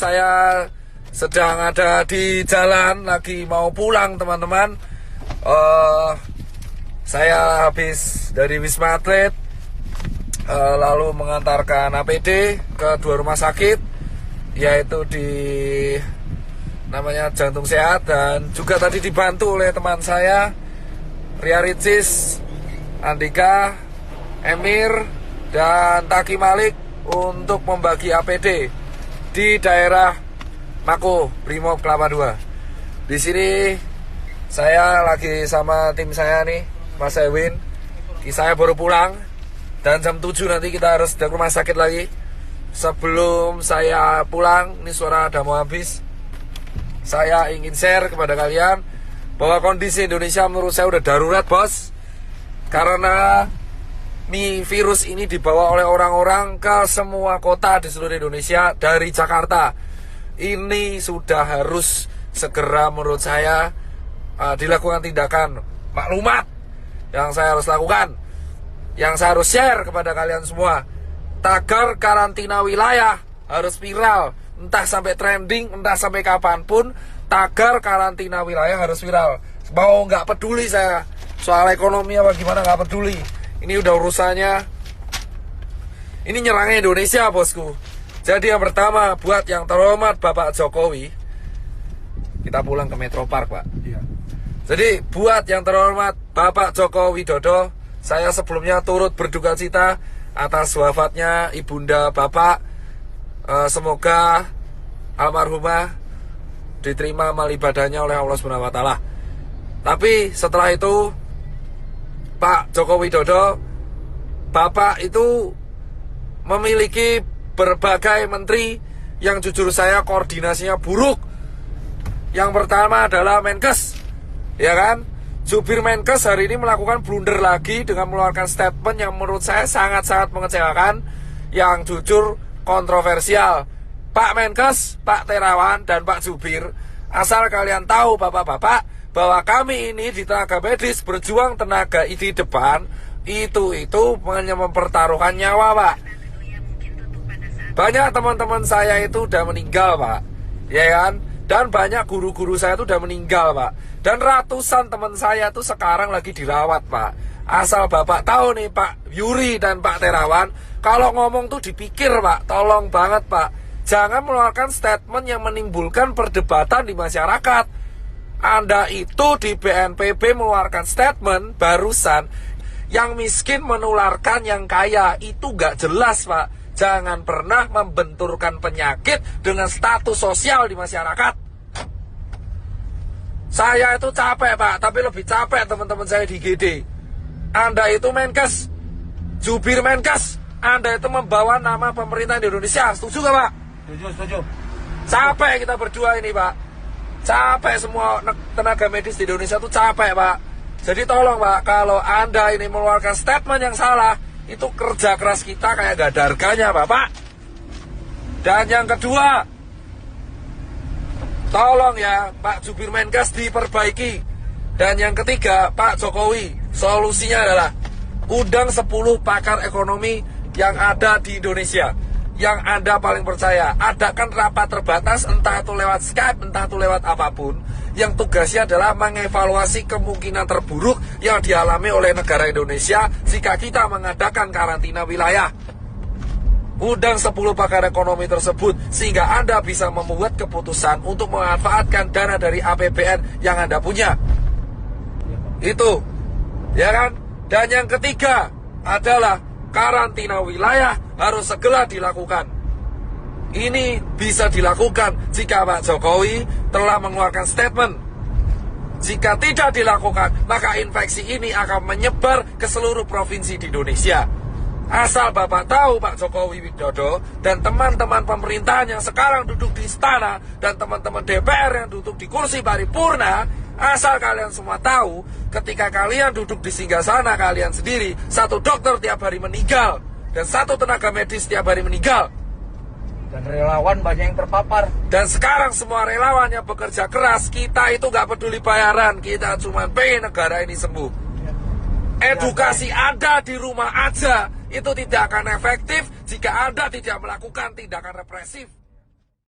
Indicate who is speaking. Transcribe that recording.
Speaker 1: saya sedang ada di jalan, lagi mau pulang teman-teman. Saya habis dari Wisma Atlet, lalu mengantarkan APD ke 2 rumah sakit, yaitu di namanya Jantung Sehat, dan juga tadi dibantu oleh teman saya Ria Ricis, Andika, Emir, dan Taki Malik untuk membagi APD di daerah Mako Brimob Kelapa II. Di sini saya lagi sama tim saya nih, Mas Ewin. Saya baru pulang dan jam 7 nanti kita harus ke rumah sakit lagi. Sebelum saya pulang, ini suara udah mau habis, saya ingin share kepada kalian bahwa kondisi Indonesia menurut saya udah darurat, bos. Karena virus ini dibawa oleh orang-orang ke semua kota di seluruh Indonesia dari Jakarta. Ini sudah harus segera menurut saya dilakukan tindakan maklumat yang saya harus lakukan, yang saya harus share kepada kalian semua. Tagar karantina wilayah harus viral, entah sampai trending, entah sampai kapanpun. Tagar karantina wilayah harus viral. Mau nggak peduli saya soal ekonomi apa gimana, nggak peduli. Ini udah urusannya, ini nyerangnya Indonesia, bosku. Jadi yang pertama, buat yang terhormat Bapak Jokowi, kita pulang ke Metro Park, Pak. Iya. Jadi buat yang terhormat Bapak Joko Widodo, saya sebelumnya turut berduka cita atas wafatnya ibunda Bapak. Semoga almarhumah diterima amal ibadahnya oleh Allah Subhanahu wa taala. Tapi setelah itu, Pak Joko Widodo, Bapak itu memiliki berbagai menteri yang jujur saya koordinasinya buruk. Yang pertama adalah Menkes, ya kan? Jubir Menkes hari ini melakukan blunder lagi dengan mengeluarkan statement yang menurut saya sangat-sangat mengecewakan, yang jujur kontroversial. Pak Menkes, Pak Terawan, dan Pak Jubir, asal kalian tahu bapak-bapak, bahwa kami ini di tenaga medis berjuang tenaga di depan, itu hanya mempertaruhkan nyawa, Pak. Banyak teman-teman saya itu udah meninggal, Pak, ya kan? Dan banyak guru-guru saya itu udah meninggal, Pak. Dan ratusan teman saya itu sekarang lagi dirawat, Pak. Asal Bapak tahu nih, Pak Yuri dan Pak Terawan, kalau ngomong tuh dipikir, Pak. Tolong banget, Pak. Jangan mengeluarkan statement yang menimbulkan perdebatan di masyarakat. Anda itu di BNPB mengeluarkan statement barusan, yang miskin menularkan yang kaya. Itu gak jelas, Pak. Jangan pernah membenturkan penyakit dengan status sosial di masyarakat. Saya itu capek, Pak, tapi lebih capek teman-teman saya di GD. Anda itu Menkes, jubir Menkes, Anda itu membawa nama pemerintah di Indonesia. Setuju gak, Pak?
Speaker 2: Setuju.
Speaker 1: Capek kita berdua ini, Pak. Capek semua tenaga medis di Indonesia itu capek, Pak. Jadi tolong, Pak, kalau Anda ini mengeluarkan statement yang salah, itu kerja keras kita kayak gak ada harganya, Bapak. Dan yang kedua, tolong ya Pak Jubir Menkes diperbaiki. Dan yang ketiga, Pak Jokowi, solusinya adalah undang 10 pakar ekonomi yang ada di Indonesia, yang Anda paling percaya. Adakan rapat terbatas, entah itu lewat Skype, entah itu lewat apapun, yang tugasnya adalah mengevaluasi kemungkinan terburuk yang dialami oleh negara Indonesia jika kita mengadakan karantina wilayah. Undang 10 pakar ekonomi tersebut sehingga Anda bisa membuat keputusan untuk memanfaatkan dana dari APBN yang Anda punya. Itu, ya kan? Dan yang ketiga adalah karantina wilayah harus segera dilakukan. Ini bisa dilakukan jika Pak Jokowi telah mengeluarkan statement. Jika tidak dilakukan, maka infeksi ini akan menyebar ke seluruh provinsi di Indonesia. Asal Bapak tahu, Pak Jokowi Widodo dan teman-teman pemerintahan yang sekarang duduk di istana dan teman-teman DPR yang duduk di kursi paripurna, asal kalian semua tahu, ketika kalian duduk di singgasana kalian sendiri, 1 dokter tiap hari meninggal dan 1 tenaga medis tiap hari meninggal.
Speaker 2: Dan relawan banyak yang terpapar.
Speaker 1: Dan sekarang semua relawan yang bekerja keras, kita itu gak peduli bayaran, kita cuma pengen negara ini sembuh. Edukasi Anda di rumah aja itu tidak akan efektif jika Anda tidak melakukan tindakan represif.